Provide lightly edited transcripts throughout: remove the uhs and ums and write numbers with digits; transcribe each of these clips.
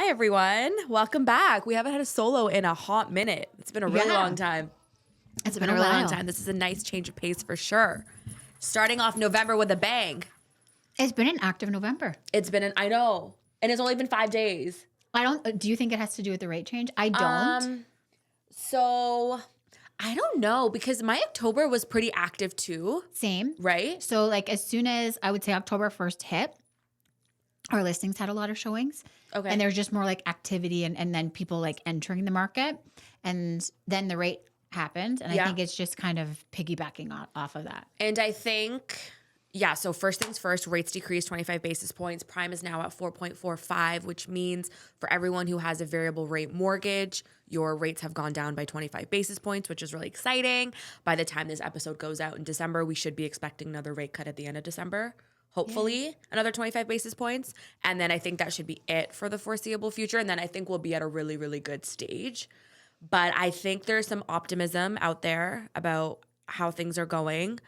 Hi, everyone. Welcome back. We haven't had a solo in a hot minute. It's been a really long time. It's been a a really long while. time. This is a nice change of pace for sure. Starting off November with a bang. It's been an active November. I know. And it's only been 5 days. Do you think it has to do with the rate change? I don't. So I don't know because my October was pretty active too, Same. right? So like as soon as I would say October 1st hit, our listings had a lot of showings. Okay. And there's just more like activity and then people like entering the market. And then the rate happened. And I think it's just kind of piggybacking off of that. And I think, yeah, so first things first, rates decreased 25 basis points. Prime is now at 4.45, which means for everyone who has a variable rate mortgage, your rates have gone down by 25 basis points, which is really exciting. By the time this episode goes out in December, we should be expecting another rate cut at the end of December. Hopefully another 25 basis points. And then I think that should be it for the foreseeable future. And then I think we'll be at a really, really good stage. But I think there's some optimism out there about how things are going.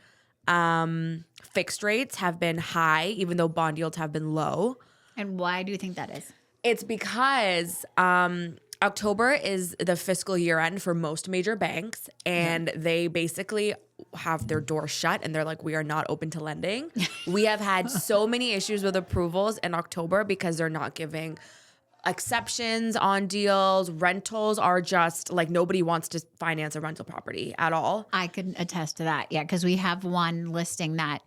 Fixed rates have been high, even though bond yields have been low. And why do you think that is? It's because October is the fiscal year end for most major banks, and they basically have their doors shut and they're like, we are not open to lending. We have had so many issues with approvals in October because they're not giving exceptions on deals. Rentals are just like nobody wants to finance a rental property at all. I can attest to that. Yeah, because we have one listing that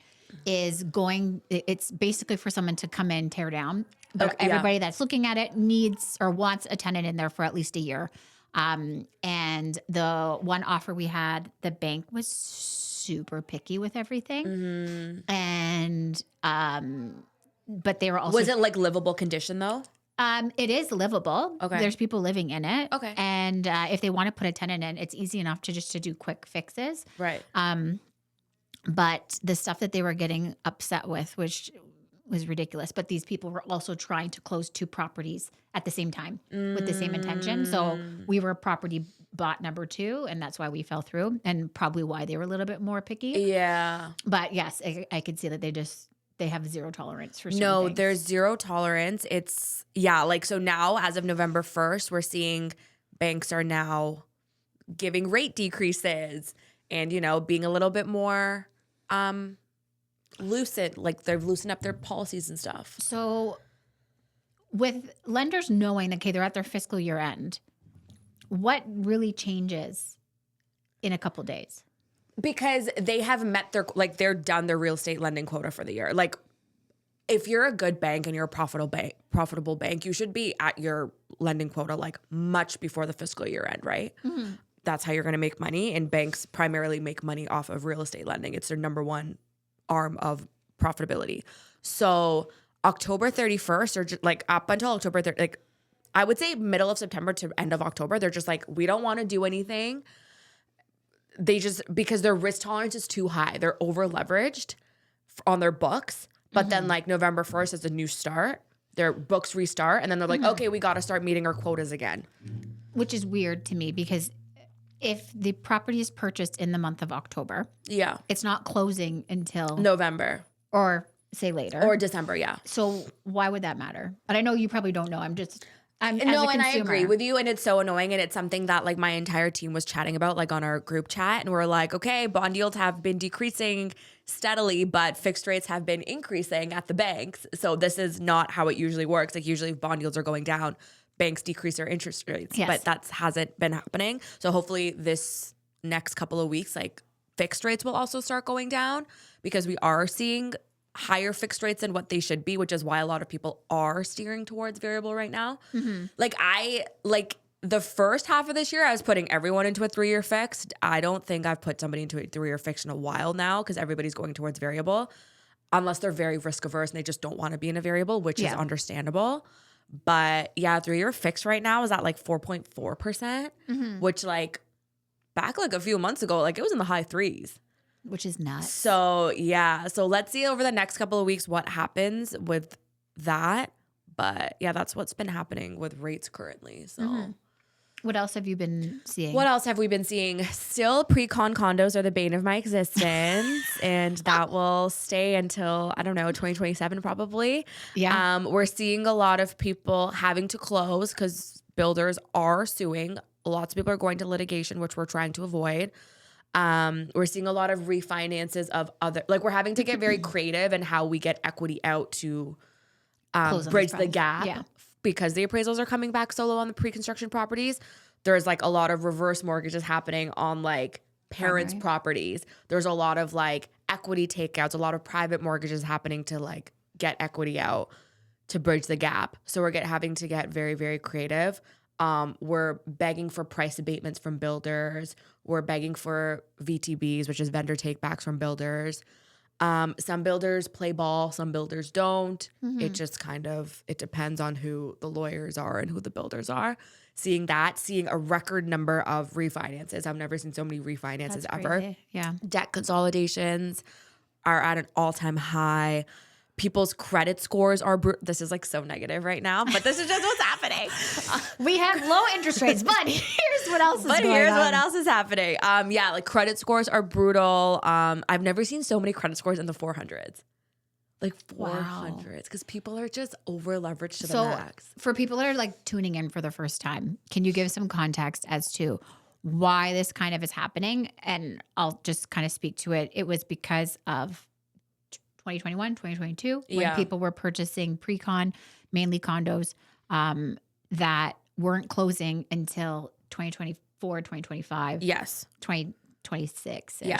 is going, it's basically for someone to come in, tear down. But everybody that's looking at it needs or wants a tenant in there for at least a year. And the one offer we had, the bank was super picky with everything. Mm-hmm. And, but they were also. Was it like livable condition though? It is livable. Okay. There's people living in it. Okay. And if they want to put a tenant in, it's easy enough to do quick fixes. Right. But the stuff that they were getting upset with, which was ridiculous, but these people were also trying to close 2 properties at the same time with the same intention. So we were property bot number 2, and that's why we fell through, and probably why they were a little bit more picky. Yeah. But yes, I could see that they have zero tolerance for certain things. There's zero tolerance. It's, so now as of November 1st, we're seeing banks are now giving rate decreases and, being a little bit more lucid, like they've loosened up their policies and stuff. So with lenders knowing that, okay, they're at their fiscal year end, what really changes in a couple days? Because they have met they're done their real estate lending quota for the year. Like if you're a good bank and you're a profitable bank, you should be at your lending quota like much before the fiscal year end, right? Mm-hmm. That's how you're going to make money. And banks primarily make money off of real estate lending. It's their number one arm of profitability. So October 31st or just like up until October 30th, like I would say middle of September to end of October, they're just like, we don't want to do anything. Because their risk tolerance is too high. They're over leveraged on their books. But then like November 1st is a new start. Their books restart. And then they're like, okay, we got to start meeting our quotas again. Which is weird to me because if the property is purchased in the month of October, it's not closing until November. Or say later. Or December, yeah. So why would that matter? But I know you probably don't know. And I agree with you, and it's so annoying, and it's something that like my entire team was chatting about like on our group chat, and we're like, okay, bond yields have been decreasing steadily, but fixed rates have been increasing at the banks. So this is not how it usually works. Like usually if bond yields are going down, banks decrease their interest rates, but that hasn't been happening. So hopefully this next couple of weeks, like fixed rates will also start going down because we are seeing higher fixed rates than what they should be, which is why a lot of people are steering towards variable right now. Mm-hmm. Like the first half of this year, I was putting everyone into a 3-year fixed. I don't think I've put somebody into a 3-year fixed in a while now because everybody's going towards variable unless they're very risk averse and they just don't want to be in a variable, which is understandable. But 3-year fixed right now is at like 4.4%, which like back like a few months ago, like it was in the high 3s. Which is nuts. So, so let's see over the next couple of weeks what happens with that. But, that's what's been happening with rates currently. So, What else have you been seeing? What else have we been seeing? Still, pre-con condos are the bane of my existence, and that will stay until, I don't know, 2027 probably. Yeah. We're seeing a lot of people having to close because builders are suing. Lots of people are going to litigation, which we're trying to avoid. We're seeing a lot of refinances of other, like we're having to get very creative in how we get equity out to Close on bridge those the properties. gap Yeah. because the appraisals are coming back so low on the pre-construction properties. There's like a lot of reverse mortgages happening on like parents' Primary. properties. There's a lot of like equity takeouts, a lot of private mortgages happening to like get equity out to bridge the gap. So we're having to get very, very creative. We're begging for price abatements from builders. We're begging for VTBs, which is vendor takebacks from builders. Some builders play ball, some builders don't. It just it depends on who the lawyers are and who the builders are. Seeing a record number of refinances. I've never seen so many refinances That's ever. crazy. Yeah. Debt consolidations are at an all-time high. People's credit scores are this is like so negative right now, but this is just what's happening. We have low interest rates, but here's what else is going on. But here's what else is happening. Yeah, like credit scores are brutal. I've never seen so many credit scores in the 400s. Like 400s, because people are just over leveraged to the max. For people that are like tuning in for the first time, can you give some context as to why this kind of is happening? And I'll just kind of speak to it. It was because of 2021, 2022, when people were purchasing pre-con, mainly condos, that weren't closing until 2024, 2025. Yes. 2026-ish. Yeah.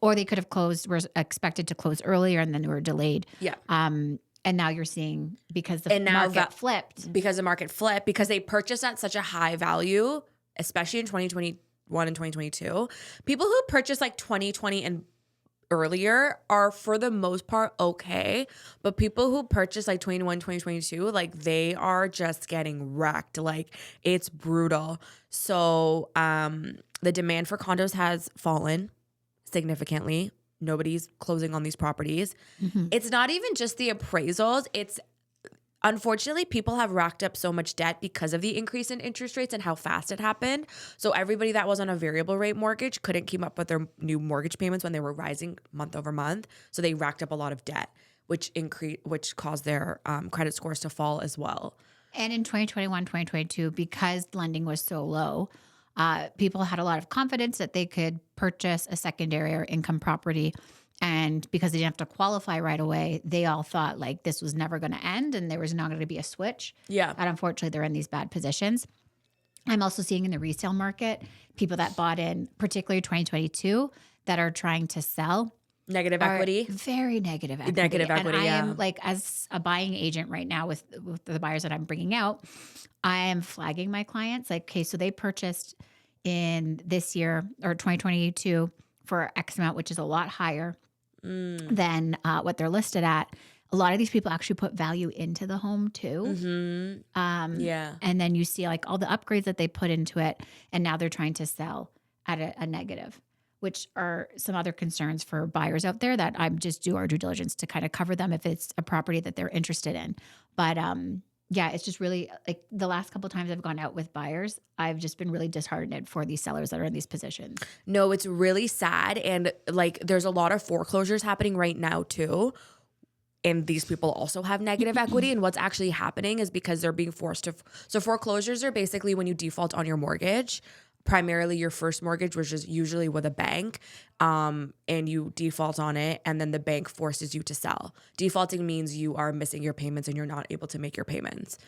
Or they could have were expected to close earlier and then they were delayed. Yeah. And now you're seeing because the market flipped. Because the market flipped, because they purchased at such a high value, especially in 2021 and 2022. People who purchased like 2020 and earlier are for the most part okay, but people who purchase like 21, 2022, like they are just getting wrecked. Like it's brutal. So the demand for condos has fallen significantly. Nobody's closing on these properties. It's not even just the appraisals. It's unfortunately, people have racked up so much debt because of the increase in interest rates and how fast it happened. So everybody that was on a variable rate mortgage couldn't keep up with their new mortgage payments when they were rising month over month. So they racked up a lot of debt, which caused their credit scores to fall as well. And in 2021, 2022, because lending was so low, people had a lot of confidence that they could purchase a secondary or income property. And because they didn't have to qualify right away, they all thought like this was never going to end and there was not going to be a switch. Yeah. And unfortunately, they're in these bad positions. I'm also seeing in the resale market, people that bought in, particularly 2022, that are trying to sell. Negative equity. Very negative equity. Negative equity, and I am like, as a buying agent right now with the buyers that I'm bringing out, I am flagging my clients like, okay, so they purchased in this year or 2022 for X amount, which is a lot higher than what they're listed at. A lot of these people actually put value into the home too. Yeah. And then you see like all the upgrades that they put into it. And now they're trying to sell at a negative, which are some other concerns for buyers out there that I just do our due diligence to kind of cover them if it's a property that they're interested in. But yeah, it's just really like the last couple of times I've gone out with buyers, I've just been really disheartened for these sellers that are in these positions. No, it's really sad. And like there's a lot of foreclosures happening right now too. And these people also have negative equity. And what's actually happening is because they're being forced to. So foreclosures are basically when you default on your mortgage, primarily your first mortgage, which is usually with a bank, and you default on it, and then the bank forces you to sell. Defaulting means you are missing your payments and you're not able to make your payments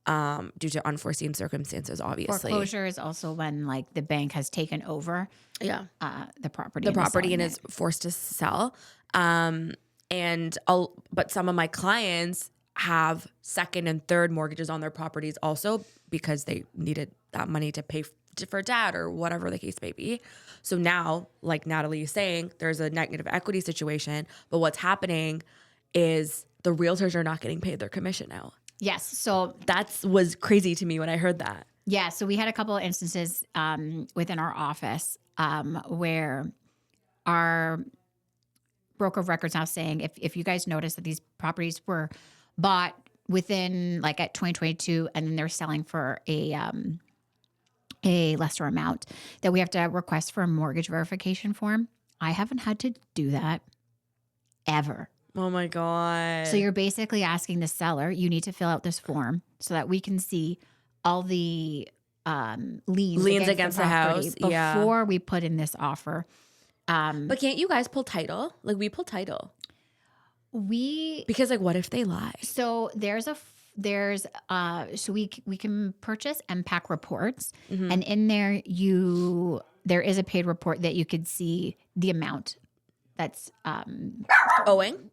due to unforeseen circumstances, obviously. Foreclosure is also when like the bank has taken over the property. And is forced to sell. But some of my clients have second and third mortgages on their properties also because they needed that money to pay for dad or whatever the case may be. So now, like Natalie is saying, there's a negative equity situation, but what's happening is the realtors are not getting paid their commission now. Yes. So that was crazy to me when I heard that. Yeah. So we had a couple of instances within our office where our broker of records now saying, if you guys notice that these properties were bought within like at 2022 and then they're selling for a a lesser amount, that we have to request for a mortgage verification form. I haven't had to do that ever. Oh my God. So you're basically asking the seller, you need to fill out this form so that we can see all the liens against the house before we put in this offer. But can't you guys pull title? Like we pull title. Because like what if they lie? So so we can purchase MPAC reports, and in there there is a paid report that you could see the amount that's owing.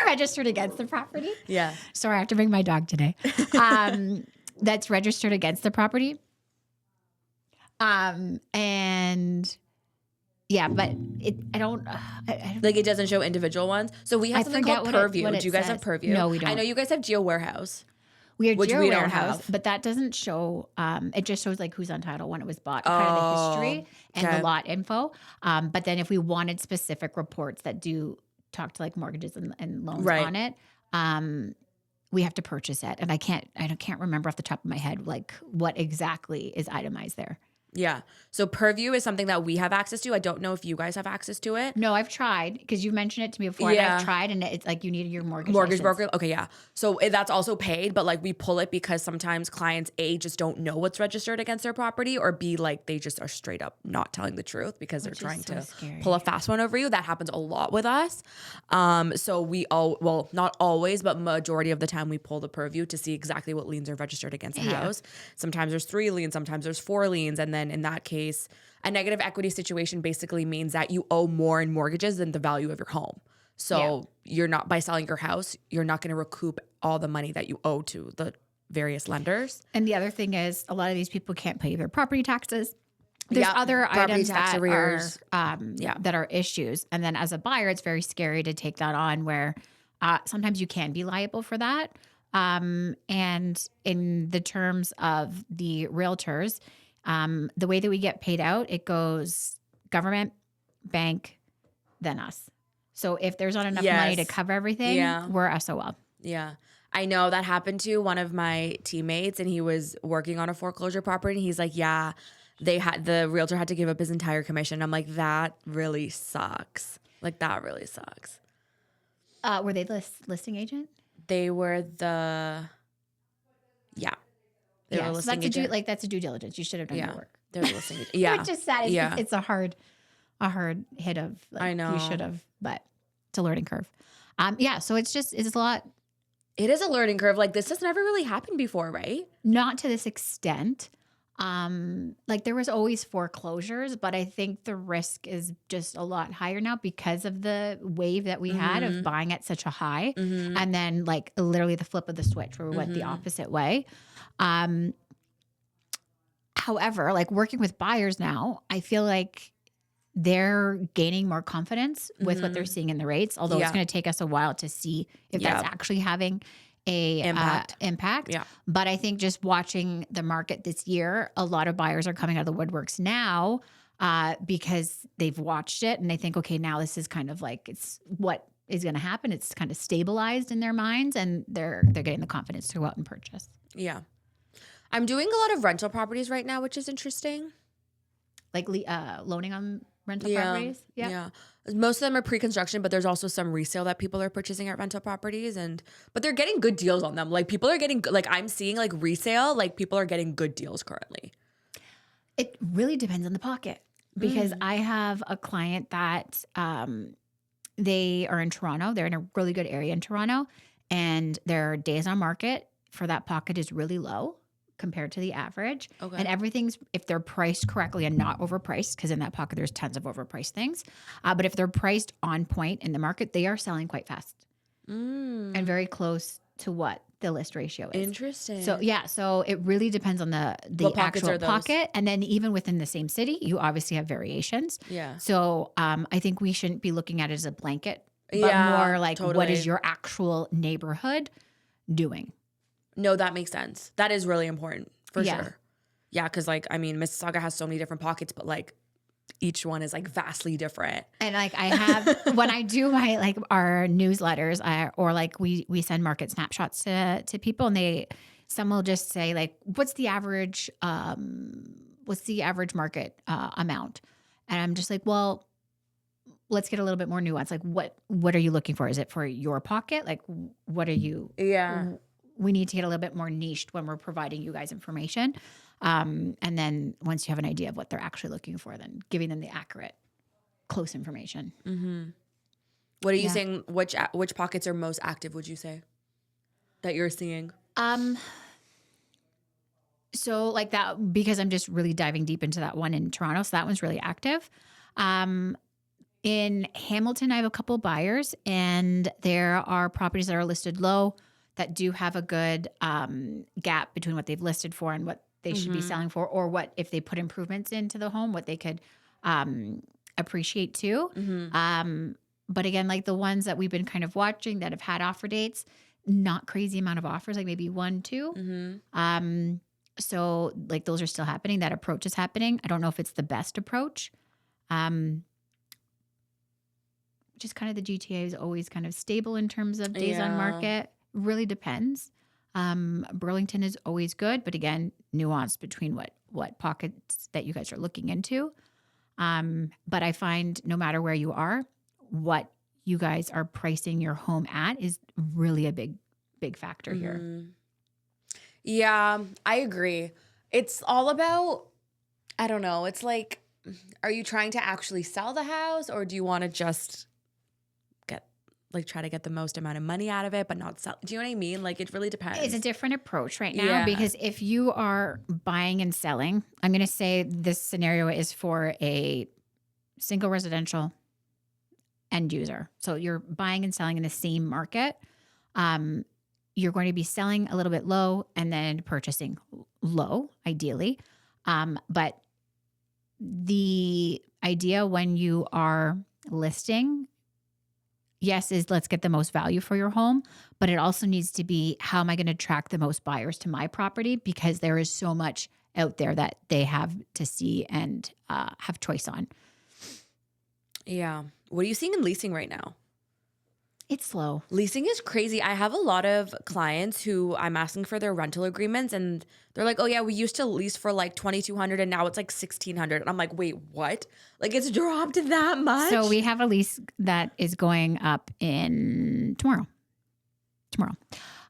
Registered against the property. Yeah. Sorry, I have to bring my dog today. That's registered against the property. And yeah, but I don't like it doesn't show individual ones. So we have something called Purview. Do you guys have Purview? No, we don't. I know you guys have Geo Warehouse. We have Geo we don't Warehouse, have. but that doesn't show. It just shows like who's on title, when it was bought, kind of the history and the lot info. But then if we wanted specific reports that do talk to like mortgages and loans on it, we have to purchase it. And I can't remember off the top of my head like what exactly is itemized there. Yeah. So Purview is something that we have access to. I don't know if you guys have access to it. No, I've tried because you mentioned it to me before. Yeah. And I've tried, and it's like you need your mortgage broker. Okay, yeah. So that's also paid, but like we pull it because sometimes clients A just don't know what's registered against their property, or B like they just are straight up not telling the truth because they're trying to pull a fast one over you. That happens a lot with us. So not always, but majority of the time we pull the Purview to see exactly what liens are registered against the house. Sometimes there's 3 liens, sometimes there's 4 liens, and then in that case, a negative equity situation basically means that you owe more in mortgages than the value of your home. So you're not, by selling your house, you're not going to recoup all the money that you owe to the various lenders. And the other thing is a lot of these people can't pay their property taxes. There's other items that arrears. That are issues. And then as a buyer, it's very scary to take that on where sometimes you can be liable for that. And in the terms of the realtors, the way that we get paid out, it goes government, bank, then us. So if there's not enough money to cover everything, we're SOL. Yeah. I know that happened to one of my teammates, and he was working on a foreclosure property, and he's like, the realtor had to give up his entire commission. I'm like, that really sucks. Like that really sucks. Were they the listing agent? They were They were so that's a due diligence. You should have done your work. They're the listing agent. Yeah. Which is sad. It's a hard hit of like, I know. You should have, but it's a learning curve. So it's a lot. It is a learning curve. Like this has never really happened before, right? Not to this extent. Like there was always foreclosures, but I think the risk is just a lot higher now because of the wave that we had of buying at such a high, and then like literally the flip of the switch where we went the opposite way. However, like working with buyers now, I feel like they're gaining more confidence with what they're seeing in the rates, although it's going to take us a while to see if that's actually having a impact. Yeah. But I think just watching the market this year, a lot of buyers are coming out of the woodworks now because they've watched it and they think, okay, now this is kind of like it's what is going to happen. It's kind of stabilized in their minds, and they're getting the confidence to go out and purchase. Yeah. I'm doing a lot of rental properties right now, which is interesting. Like loaning on rental properties? Yeah. Most of them are pre-construction, but there's also some resale that people are purchasing at rental properties, but they're getting good deals on them. Like people are getting, like I'm seeing like resale, like people are getting good deals currently. It really depends on the pocket because I have a client that they are in Toronto. They're in a really good area in Toronto, and their days on market for that pocket is really low compared to the average. Okay. And everything's, if they're priced correctly and not overpriced, because in that pocket there's tons of overpriced things. But if they're priced on point in the market, they are selling quite fast and very close to what the list ratio is. Interesting. So it really depends on the actual pocket. And then even within the same city, you obviously have variations. Yeah. So I think we shouldn't be looking at it as a blanket, but more like what is your actual neighborhood doing? No, that makes sense. That is really important for sure. Yeah, because like, I mean, Mississauga has so many different pockets, but like each one is like vastly different. And like I have, when I do my like our newsletters or like we send market snapshots to people, and some will just say like, what's the average what's the average market amount? And I'm just like, well, let's get a little bit more nuanced. Like, what are you looking for? Is it for your pocket? Like, what are you? Yeah. We need to get a little bit more niched when we're providing you guys information. And then once you have an idea of what they're actually looking for, then giving them the accurate, close information. Mm-hmm. What are you saying? Which pockets are most active, would you say, that you're seeing? So like that, because I'm just really diving deep into that one in Toronto. So that one's really active. In Hamilton, I have a couple buyers, and there are properties that are listed low that do have a good gap between what they've listed for and what they should be selling for, or what, if they put improvements into the home, what they could appreciate too. But again, like the ones that we've been kind of watching that have had offer dates, not crazy amount of offers, like maybe 1, 2. So like those are still happening. That approach is happening. I don't know if it's the best approach. Just kind of the GTA is always kind of stable in terms of days on market. Really depends. Burlington is always good, but again, nuanced between what pockets that you guys are looking into. But I find no matter where you are, what you guys are pricing your home at is really a big factor here. Yeah, I agree. It's all about, I don't know. It's like, are you trying to actually sell the house, or do you want to just try to get the most amount of money out of it, but not sell? Do you know what I mean? Like, it really depends. It's a different approach right now because if you are buying and selling, I'm going to say this scenario is for a single residential end user. So you're buying and selling in the same market. You're going to be selling a little bit low and then purchasing low, ideally. But the idea when you are listing, yes, is let's get the most value for your home, but it also needs to be, how am I going to attract the most buyers to my property? Because there is so much out there that they have to see and have choice on. Yeah. What are you seeing in leasing right now? It's slow. Leasing is crazy. I have a lot of clients who I'm asking for their rental agreements, and they're like, oh yeah, we used to lease for like $2,200 and now it's like $1,600. And I'm like, wait, what? Like, it's dropped that much? So we have a lease that is going up in tomorrow.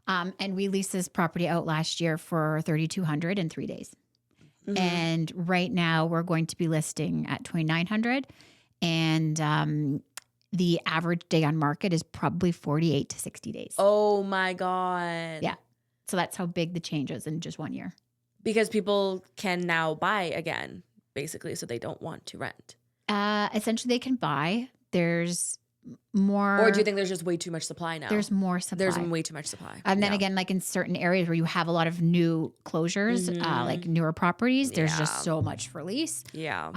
And we leased this property out last year for $3,200 in 3 days. And right now we're going to be listing at $2,900. And the average day on market is probably 48 to 60 days. Oh my God. Yeah. So that's how big the change is in just 1 year. Because people can now buy again, basically, so they don't want to rent. Essentially, they can buy. There's more. Or do you think there's just way too much supply now? There's more supply. There's way too much supply. And then again, like in certain areas where you have a lot of new closures, like newer properties, there's just so much for lease. Yeah.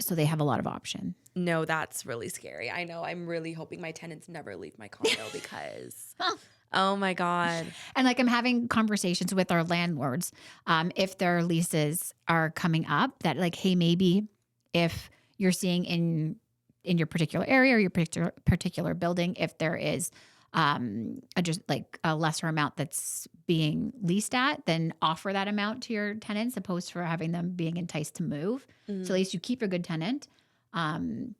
So they have a lot of option. No, that's really scary. I know. I'm really hoping my tenants never leave my condo because, oh my God. And like I'm having conversations with our landlords, if their leases are coming up, that like, hey, maybe if you're seeing in your particular area or your particular building, if there is just like a lesser amount that's being leased at, then offer that amount to your tenants, opposed to having them being enticed to move. So at least you keep a good tenant. And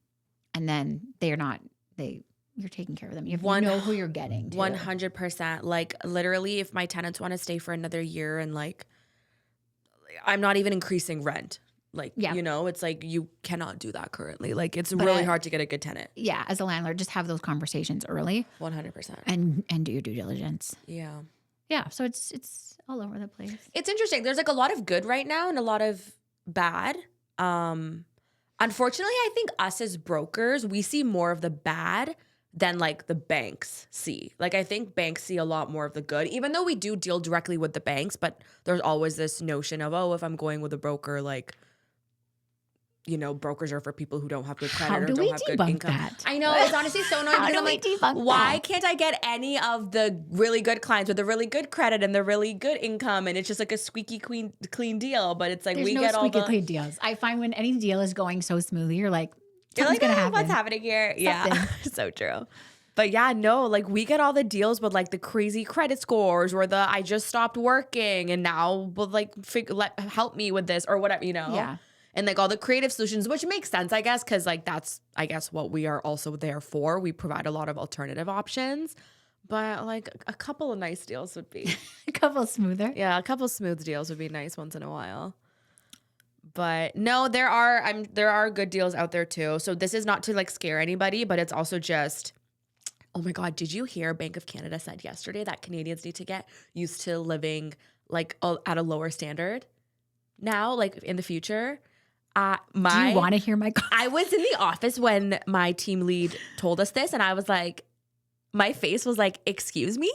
then you're taking care of them. You know who you're getting to. 100%. Like literally, if my tenants want to stay for another year, and like, I'm not even increasing rent. Like, you know, it's like you cannot do that currently. Like, it's really hard to get a good tenant. Yeah. As a landlord, just have those conversations early. 100%. And do your due diligence. Yeah. Yeah. So it's all over the place. It's interesting. There's like a lot of good right now and a lot of bad. Unfortunately, I think us as brokers, we see more of the bad than like the banks see. Like, I think banks see a lot more of the good, even though we do deal directly with the banks, but there's always this notion of, oh, if I'm going with a broker, like, you know, brokers are for people who don't have good credit or don't have good income. That? I know, it's honestly so annoying. How do we debunk why that? Can't I get any of the really good clients with the really good credit and the really good income, and it's just like a squeaky clean deal? But it's like There's we no get all the clean deals. I find when any deal is going so smoothly, you're like, something's you're like, gonna happen. what's happening here? Yeah, so true. But yeah, no, like we get all the deals with like the crazy credit scores or the I just stopped working and now will like help me with this or whatever, Yeah. And like all the creative solutions, which makes sense, I guess, because like that's, I guess, what we are also there for. We provide a lot of alternative options, but like a couple of nice deals would be, A couple smoother. yeah, a couple of smooth deals would be nice once in a while. But no, there are good deals out there too. So this is not to like scare anybody, but it's also just, oh my God, did you hear Bank of Canada said yesterday that Canadians need to get used to living like at a lower standard now, like in the future? Do you want to hear my I was in the office when my team lead told us this, and I was like, my face was like, excuse me?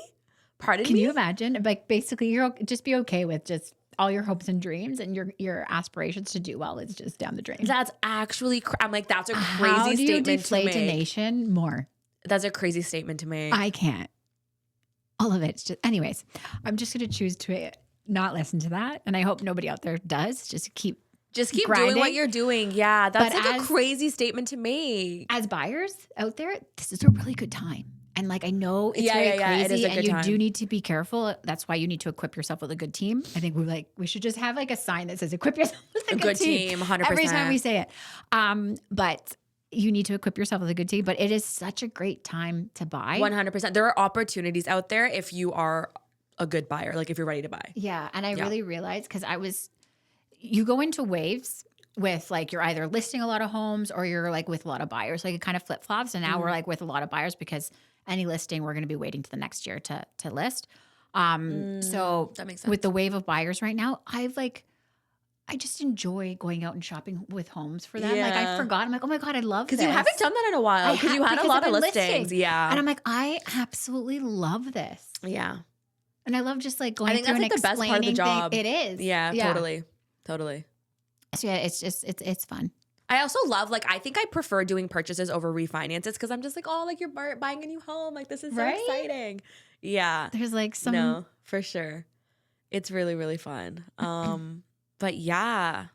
Pardon me? Can you imagine? Like basically just be okay with just all your hopes and dreams and your aspirations to do well is just down the drain. That's actually, I'm like, that's a crazy How do you statement to deflate make. a nation more? That's a crazy statement to make. I can't. All of it's just, anyways, I'm just going to choose to not listen to that. And I hope nobody out there does. Just keep grinding. Doing what you're doing. Yeah, that's But like a crazy statement to make. As buyers out there, this is a really good time. And like, I know it's very crazy it is a good and you time. do need to be careful. That's why you need to equip yourself with a good team. I think we should just have like a sign that says equip yourself with a good team. 100%. Every time we say it. But you need to equip yourself with a good team. But it is such a great time to buy. 100%. There are opportunities out there if you are a good buyer, like if you're ready to buy. Yeah. And I really realized because you go into waves with like you're either listing a lot of homes or you're like with a lot of buyers. Like it kind of flip flops. And now we're like with a lot of buyers because any listing we're going to be waiting to the next year to list. So that makes sense. with the wave of buyers right now, I just enjoy going out and shopping with homes for them. Like I forgot. I'm like, oh my God, I love this. Because you haven't done that in a while. Because you had a lot of listings. Yeah. And I'm like, I absolutely love this. Yeah. And I love just like going I think through that's and like the best part of the explaining job. It is. Yeah, totally. So yeah, it's fun. I also love, like, I think I prefer doing purchases over refinances because I'm just like, oh, like you're buying a new home. Like, this is so exciting. Yeah. There's like some. No, for sure. It's really, really fun. But yeah,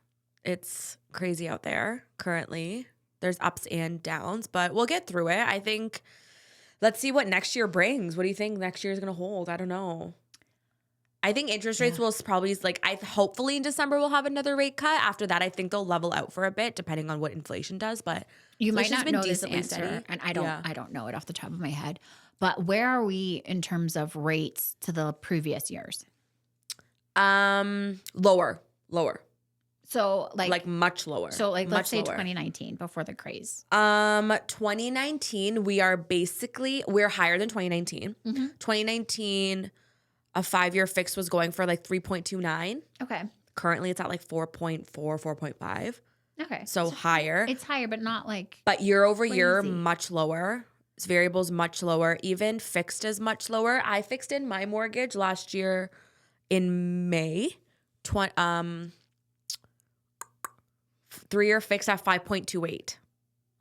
it's crazy out there currently. There's ups and downs, but we'll get through it. I think, let's see what next year brings. What do you think next year is going to hold? I don't know. I think interest rates will probably hopefully in December we'll have another rate cut. After that, I think they'll level out for a bit depending on what inflation does. But you might not know this answer, and I don't know it off the top of my head. But where are we in terms of rates to the previous years? Lower. So like much lower. So like let's say lower. 2019 before the craze. 2019 we're higher than 2019. 2019. A 5-year fix was going for like 3.29. Okay. Currently, it's at like 4.4, 4.5. Okay. So higher. It's higher, but not like. But year over year, crazy. much lower. Variables much lower. Even fixed is much lower. I fixed in my mortgage last year in May. 3-year fix at 5.28.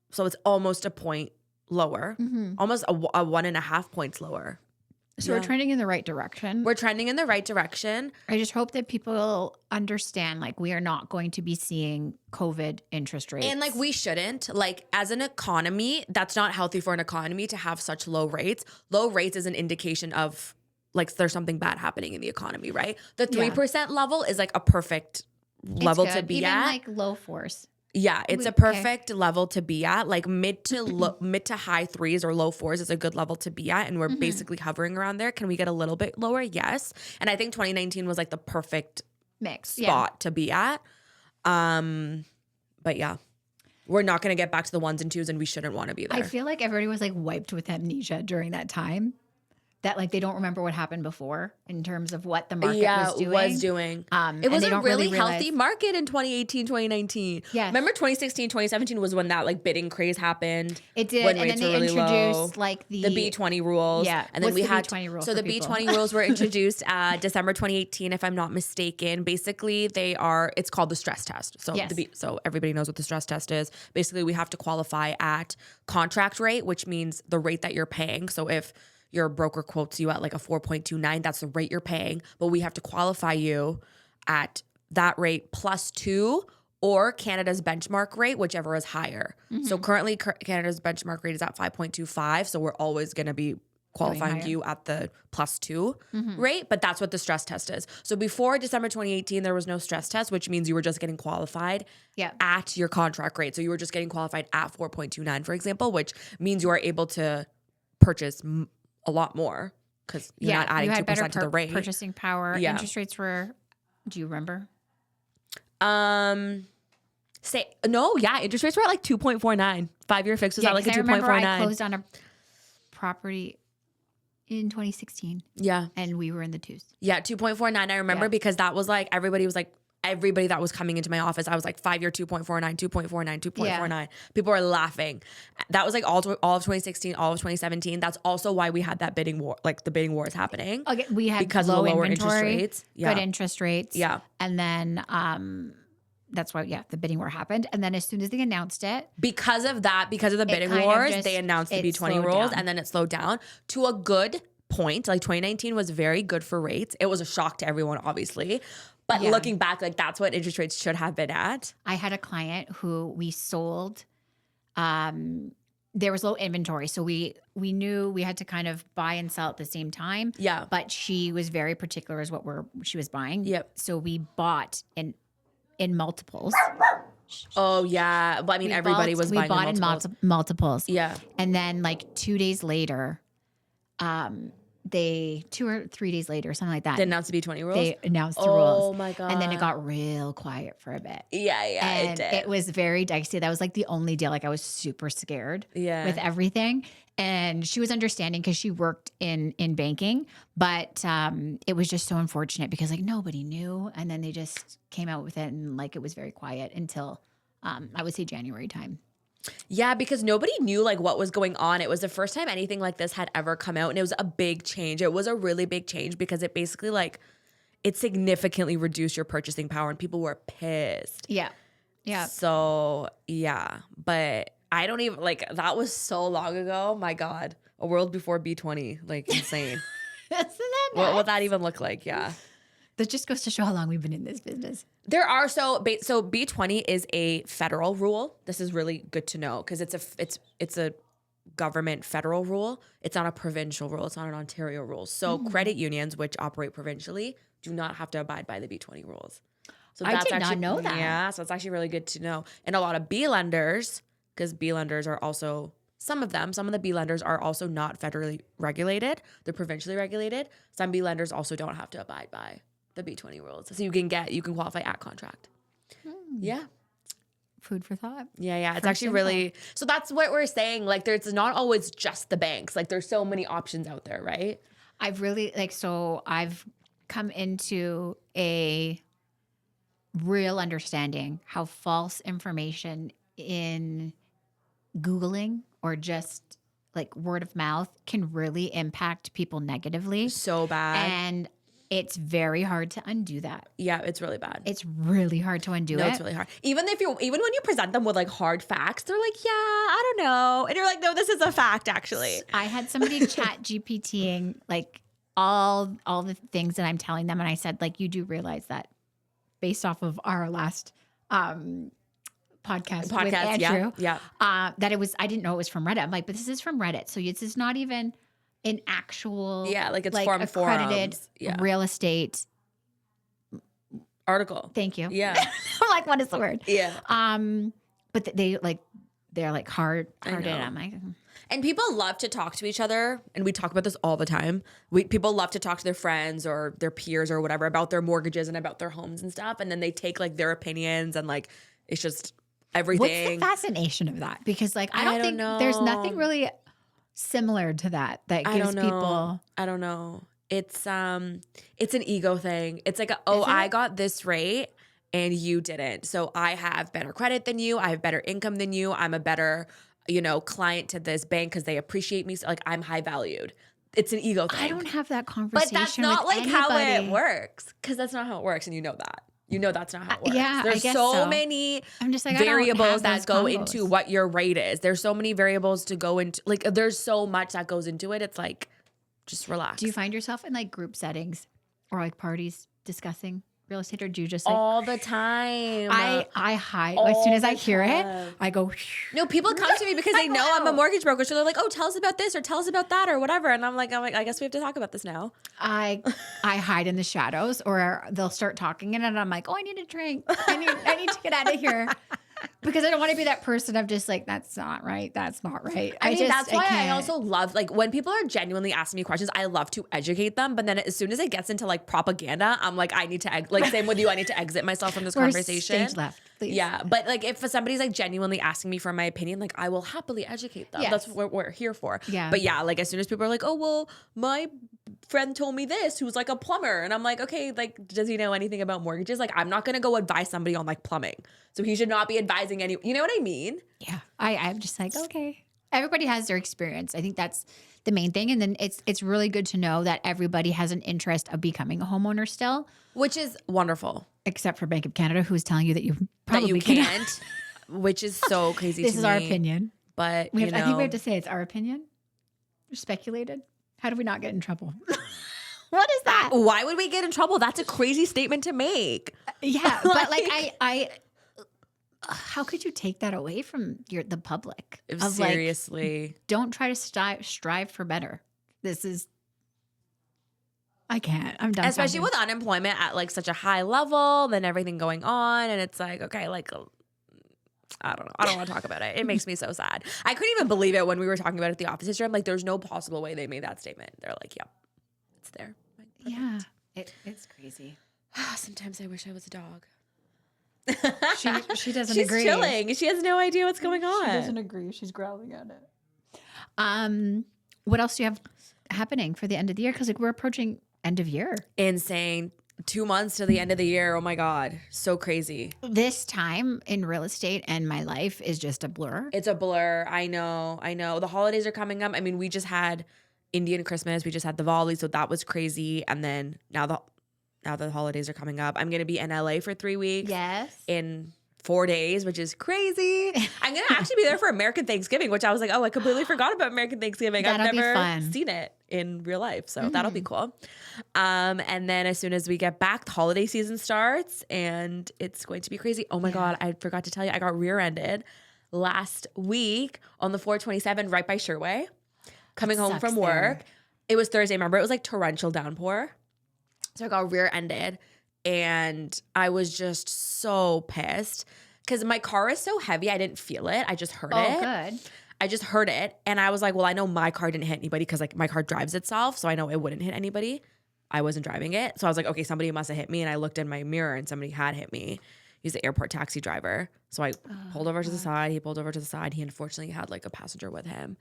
So it's almost a point lower. Almost a 1.5 points lower. So we're trending in the right direction. We're trending in the right direction. I just hope that people understand, like, we are not going to be seeing COVID interest rates. And like we shouldn't. Like as an economy, that's not healthy for an economy to have such low rates. Low rates is an indication of like there's something bad happening in the economy, right? The 3% level is like a perfect level to be even at. like low fours. Yeah, it's a perfect level to be at. Like mid to high 3s or low 4s is a good level to be at, and we're basically hovering around there. Can we get a little bit lower? Yes. And I think 2019 was like the perfect mix spot to be at. But yeah, we're not going to get back to the 1s and 2s, and we shouldn't want to be there. I feel like everybody was like wiped with amnesia during that time. That like they don't remember what happened before in terms of what the market was doing. It was a really healthy market in 2018, 2019. Yeah. Remember 2016, 2017 was when that like bidding craze happened. It did. When and rates then they were really introduced low. like the B20 rules. Yeah. And then What's we had B20 rule so for the people? B20 rules were introduced December 2018, if I'm not mistaken. Basically, it's called the stress test. So so everybody knows what the stress test is. Basically, we have to qualify at contract rate, which means the rate that you're paying. So if your broker quotes you at like a 4.29, that's the rate you're paying. But we have to qualify you at that rate plus 2 or Canada's benchmark rate, whichever is higher. So currently Canada's benchmark rate is at 5.25. So we're always going to be qualifying you at the +2 rate, but that's what the stress test is. So before December 2018, there was no stress test, which means you were just getting qualified at your contract rate. So you were just getting qualified at 4.29, for example, which means you are able to purchase a lot more because you're not adding 2% to the rate. Purchasing power. Yeah. Interest rates were, do you remember? Interest rates were at like 2.49. 5-year fix was at like a 2.49. I remember I closed on a property in 2016. Yeah. And we were in the 2s. Yeah, 2.49. I remember because that was like everybody that was coming into my office, I was like 5-year 2.49, 2.49, 2.49. People were laughing. That was like all of 2016, all of 2017. That's also why we had that bidding war, like the bidding war is happening. Okay, we had because low of the lower inventory, interest rates. Yeah. good interest rates. Yeah. And then that's why, the bidding war happened. And then as soon as they announced it. Because of the bidding wars, they announced the B20 rules and then it slowed down to a good point. Like 2019 was very good for rates. It was a shock to everyone, obviously. But looking back, like that's what interest rates should have been at. I had a client who we sold. There was low inventory. So we knew we had to kind of buy and sell at the same time. Yeah. But she was very particular as what she was buying. Yep. So we bought in multiples. Oh yeah. But I mean, everybody was buying in multiples. Multiples. Yeah. And then like 2 days later, 2 or 3 days later, something like that. They announced the B20 rules? They announced the rules. Oh my God. And then it got real quiet for a bit. Yeah, and it did. It was very dicey. That was like the only deal. Like I was super scared with everything. And she was understanding because she worked in banking, but it was just so unfortunate because like nobody knew. And then they just came out with it and like it was very quiet until I would say January time. Yeah, because nobody knew like what was going on. It was the first time anything like this had ever come out and it was a big change. It was a really big change because it basically like it significantly reduced your purchasing power and people were pissed. Yeah. Yeah. So, yeah, but I don't even like that was so long ago. My God, a world before B20, like insane. Isn't that nuts? What would that even look like? Yeah. That just goes to show how long we've been in this business. There are so B20 is a federal rule. This is really good to know because it's a government federal rule. It's not a provincial rule. It's not an Ontario rule. So credit unions, which operate provincially, do not have to abide by the B20 rules. So I did not know that. Yeah, so it's actually really good to know. And a lot of B lenders, because B lenders are also some of the B lenders are also not federally regulated. They're provincially regulated. Some B lenders also don't have to abide by the B20 rules. So you can qualify at contract. Yeah. Food for thought. Yeah. It's actually really, so that's what we're saying. Like there's not always just the banks. Like there's so many options out there, right? I've come into a real understanding how false information in Googling or just like word of mouth can really impact people negatively. So bad. And it's very hard to undo that. Yeah, it's really bad. It's really hard to undo it. No, it's really hard. Even when you present them with like hard facts, they're like, yeah, I don't know. And you're like, no, this is a fact actually. I had somebody chat GPTing like all the things that I'm telling them. And I said, like, you do realize that based off of our last podcast with Andrew, that it was, I didn't know it was from Reddit. I'm like, but this is from Reddit. So this is not even an actual, like it's from accredited real estate article. Thank you. Yeah. I'm like, what is the word? Yeah. But they're like hard in. I'm like, and people love to talk to each other, and we talk about this all the time. People love to talk to their friends or their peers or whatever about their mortgages and about their homes and stuff, and then they take like their opinions and like it's just everything. What's the fascination of that? Because like I don't think there's nothing really similar to that gives people. I don't know. It's an ego thing. It's like I got this rate and you didn't. So I have better credit than you. I have better income than you. I'm a better, client to this bank because they appreciate me. So like I'm high valued. It's an ego thing. I don't have that conversation. But that's not with like anybody. how it works. Because that's not how it works, and you know that. You know that's not how it works. Yeah, there's I guess so many I'm just like, variables that go into what your rate is. There's so many variables to go into. Like there's so much that goes into it. It's like, just relax. Do you find yourself in like group settings or like parties discussing real estate, or do you just like all the time. I hide as soon as I hear it. I go. No, people come to me because they know I'm a mortgage broker, so they're like, "Oh, tell us about this or tell us about that or whatever," and I'm like, I guess we have to talk about this now. I hide in the shadows, or they'll start talking in it, and I'm like, "Oh, I need a drink. I need to get out of here." Because I don't want to be that person of just like, that's not right. That's not right. I mean, that's why I also love, like, when people are genuinely asking me questions, I love to educate them. But then as soon as it gets into like propaganda, I'm like, I need to, like, same with you, I need to exit myself from this conversation. Stage left, please. Yeah. But like, if somebody's like genuinely asking me for my opinion, like, I will happily educate them. Yes. That's what we're here for. Yeah. But yeah, like, as soon as people are like, oh, well, my friend told me this, who's like a plumber. And I'm like, okay, like, does he know anything about mortgages? Like, I'm not going to go advise somebody on like plumbing. So he should not be advising any, you know what I mean? Yeah. I'm just like, okay. Everybody has their experience. I think that's the main thing. And then it's really good to know that everybody has an interest of becoming a homeowner still. Which is wonderful. Except for Bank of Canada, who's telling you that you probably that you can't. Which is so crazy to me. This is our opinion. But, I think we have to say it's our opinion. Speculated. How do we not get in trouble? What is that? Why would we get in trouble? That's a crazy statement to make. Yeah, but like I how could you take that away from the public? Seriously. Like, don't try to strive for better. I can't. I'm done. Especially with unemployment at like such a high level, then everything going on, and it's like, okay, like, I don't know. I don't want to talk about it. It makes me so sad. I couldn't even believe it when we were talking about it at the office yesterday. I'm like, there's no possible way they made that statement. They're like, yep, it's there. Like, yeah, it's crazy. Sometimes I wish I was a dog. She doesn't She's agree. She's chilling. She has no idea what's going on. She doesn't agree. She's growling at it. What else do you have happening for the end of the year? Because like we're approaching end of year. Insane. 2 months to the end of the year. Oh my God. So crazy. This time in real estate and my life is just a blur. It's a blur. I know. The holidays are coming up. I mean, we just had Indian Christmas. We just had the volley. So that was crazy. And then now the holidays are coming up. I'm going to be in LA for 3 weeks. Yes. In 4 days, which is crazy. I'm going to actually be there for American Thanksgiving, which I was like, oh, I completely forgot about American Thanksgiving. That'll I've never be fun. seen it in real life. So that'll be cool. And then as soon as we get back, the holiday season starts and it's going to be crazy. Oh my God. I forgot to tell you, I got rear-ended last week on the 427 right by Sherway, coming home from work. There. It was Thursday. Remember, it was like torrential downpour. So I got rear-ended and I was just so pissed because my car is so heavy. I didn't feel it. I just heard it. Oh, good. I just heard it. And I was like, well, I know my car didn't hit anybody because like my car drives itself. So I know it wouldn't hit anybody. I wasn't driving it. So I was like, okay, somebody must have hit me. And I looked in my mirror and somebody had hit me. He's the airport taxi driver. So I pulled over to the side. He pulled over to the side. He unfortunately had like a passenger with him.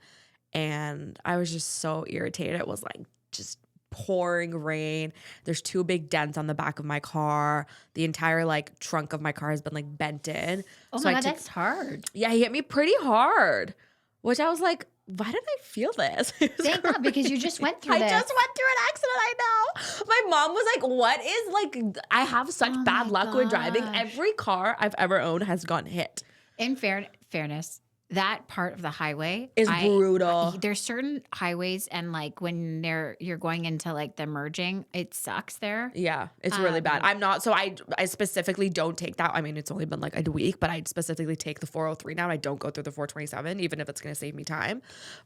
And I was just so irritated. It was like just pouring rain. There's 2 big dents on the back of my car. The entire like trunk of my car has been like bent in. Oh my God, that's hard. Yeah, he hit me pretty hard, which I was like, why did I feel this? Thank God, because you just went through this. I just went through an accident, I know. My mom was like, what is like, I have such bad luck with driving. Every car I've ever owned has gotten hit. In fairness, that part of the highway is brutal. There's certain highways and like when you're going into like the merging, it sucks there. Yeah, it's really bad. I'm not, so I specifically don't take that. I mean, it's only been like a week, but I specifically take the 403 now. I don't go through the 427, even if it's going to save me time.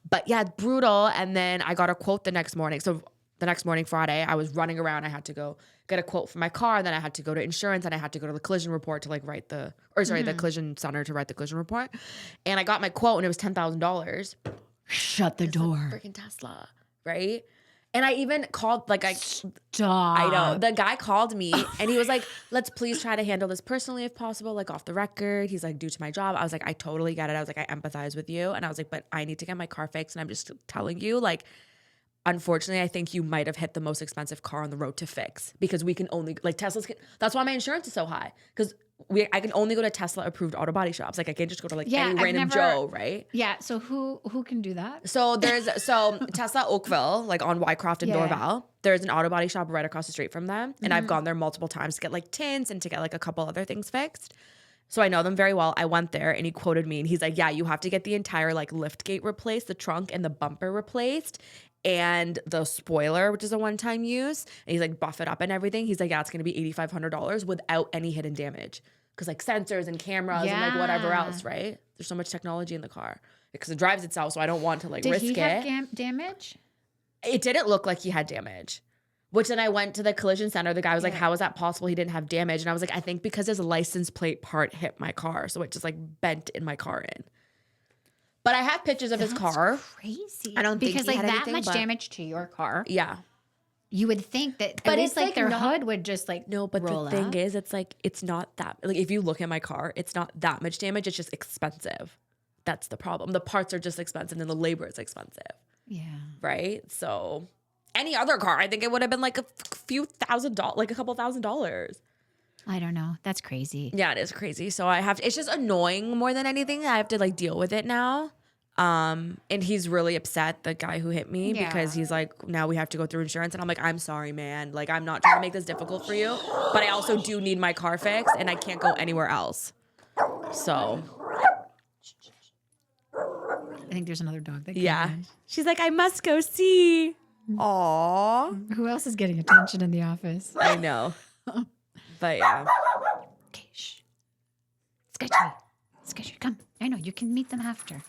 But yeah, it's brutal. And then I got a quote the next morning. So the next morning, Friday, I was running around. I had to go get a quote for my car. And then I had to go to insurance and I had to go to the collision report to like the collision center to write the collision report. And I got my quote and it was $10,000. Shut the door. Freaking Tesla, right? And I even called, like, Stop. I know. The guy called me and he was like, let's please try to handle this personally if possible, like off the record. He's like, due to my job. I was like, I totally get it. I was like, I empathize with you. And I was like, but I need to get my car fixed. And I'm just telling you, like, unfortunately, I think you might have hit the most expensive car on the road to fix because we can only, like that's why my insurance is so high because I can only go to Tesla approved auto body shops. Like I can't just go to like any random Joe, right? Yeah. So who can do that? So Tesla Oakville, like on Wycroft and Dorval, there's an auto body shop right across the street from them. And I've gone there multiple times to get like tints and to get like a couple other things fixed. So I know them very well. I went there and he quoted me and he's like, yeah, you have to get the entire like lift gate replaced, the trunk and the bumper replaced, and the spoiler, which is a one-time use. And he's like, buff it up and everything. He's like, yeah, it's going to be $8,500 without any hidden damage. Because like sensors and cameras and like whatever else, right? There's so much technology in the car because it drives itself. So I don't want to like risk it. Did he have damage? It didn't look like he had damage. Which then I went to the collision center. The guy was like, how is that possible? He didn't have damage. And I was like, I think because his license plate part hit my car. So it just like bent in my car in. But I have pictures of his car. Crazy. I don't think because he like had that anything, much but damage to your car. Yeah. You would think that But at it's least like like their not- hood would just like No, but roll the thing up. is, it's like, it's not that, like if you look at my car, it's not that much damage. It's just expensive. That's the problem. The parts are just expensive and the labor is expensive. Yeah. Right? So any other car, I think it would have been like a few $1,000, like a couple $1,000s. I don't know. That's crazy. Yeah, it is crazy. So I have to, it's just annoying more than anything. I have to like deal with it now. And he's really upset, the guy who hit me, because he's like, now we have to go through insurance. And I'm like, I'm sorry, man. Like, I'm not trying to make this difficult for you, but I also do need my car fixed and I can't go anywhere else. So I think there's another dog that came yeah, in. she's like, I must go see. Aww. Who else is getting attention in the office? I know. But yeah. Okay, shh. Sketchy. Sketchy, come. I know, you can meet them after.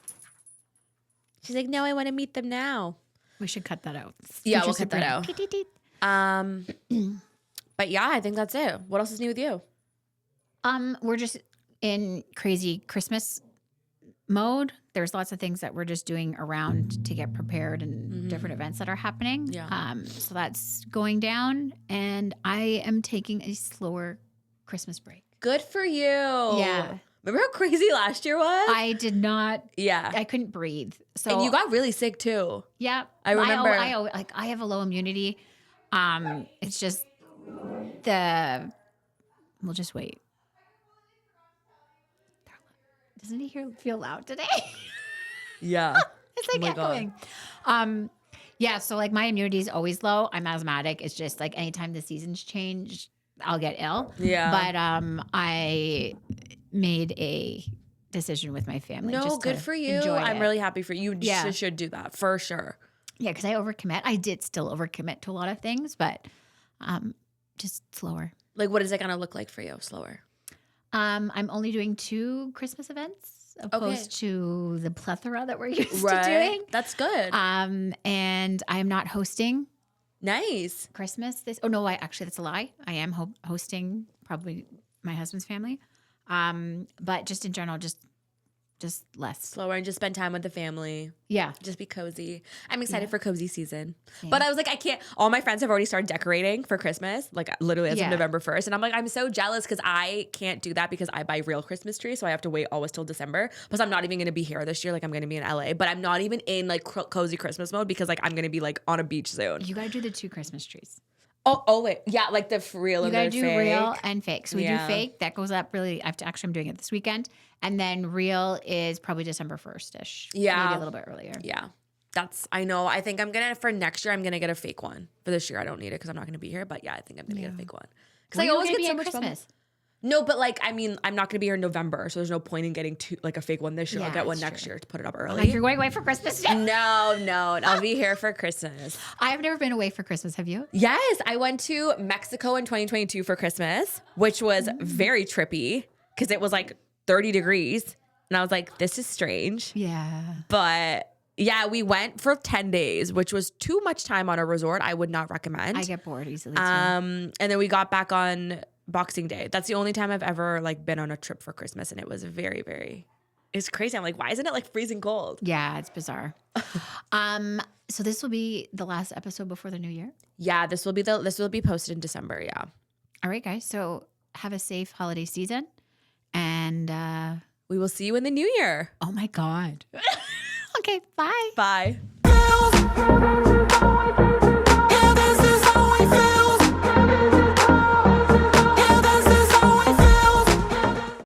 She's like, no, I want to meet them now. We should cut that out. Yeah, we'll Future cut that Sabrina. out. But yeah, I think that's it. What else is new with you? We're just in crazy Christmas mode. There's lots of things that we're just doing around to get prepared and different events that are happening. Yeah. So that's going down, and I am taking a slower Christmas break. Good for you. Yeah. Remember how crazy last year was? I did not. Yeah. I couldn't breathe. So And you got really sick too. yeah. I remember. I have a low immunity. It's just we'll just wait. Doesn't he feel loud today? Yeah. It's like Oh my God. echoing. Yeah, so like my immunity is always low. I'm asthmatic. It's just like anytime the seasons change, I'll get ill. Yeah. But I made a decision with my family. No, just good to for you. enjoy I'm it. really happy for you. You Yeah. should do that for sure. Yeah, because I overcommit. I did still overcommit to a lot of things, but just slower. Like, what is it going to look like for you? Slower. I'm only doing 2 Christmas events opposed to the plethora that we're used to doing. That's good. And I'm not hosting Nice. Christmas this. Oh no, actually that's a lie. I am hosting probably my husband's family, but just in general, just less. Slower and just spend time with the family. Yeah, Just be cozy. I'm excited for cozy season. Same. But I was like, I can't. All my friends have already started decorating for Christmas, like literally as Yeah. of November 1st. And I'm like, I'm so jealous because I can't do that because I buy real Christmas trees. So I have to wait always till December. Plus, I'm not even going to be here this year. Like, I'm going to be in LA. But I'm not even in like cozy Christmas mode because like I'm going to be like on a beach soon. you gotta do the 2 Christmas trees. Oh wait. Yeah, like the real You and gotta the do fake. real and fake. So we do Yeah. fake. That goes up really. I'm doing it this weekend, and then real is probably December 1st-ish. Yeah. maybe a little bit earlier. Yeah. I know. I think I'm going to, for next year, I'm going to get a fake one. For this year, I don't need it because I'm not going to be here. But yeah, I think I'm going to get a fake one. Because I always get so much Christmas. fun. No, but like, I mean, I'm not going to be here in November. So there's no point in getting like a fake one this year. I'll Yeah, get one that's next true. year to put it up Like early. you're going away for Christmas. No. I'll be here for Christmas. I've never been away for Christmas. Have you? Yes. I went to Mexico in 2022 for Christmas, which was very trippy because it was like 30 degrees. And I was like, this is strange. Yeah. But yeah, we went for 10 days, which was too much time on a resort. I would not recommend. I get bored easily too. And then we got back on Boxing Day. That's the only time I've ever like been on a trip for Christmas, and it was very, very. It's crazy. I'm like, why isn't it like freezing cold? Yeah, it's bizarre. So this will be the last episode before the new year. Yeah, this will be posted in December. Yeah. All right, guys. So have a safe holiday season, and We will see you in the new year. oh my god. Okay, bye. Bye.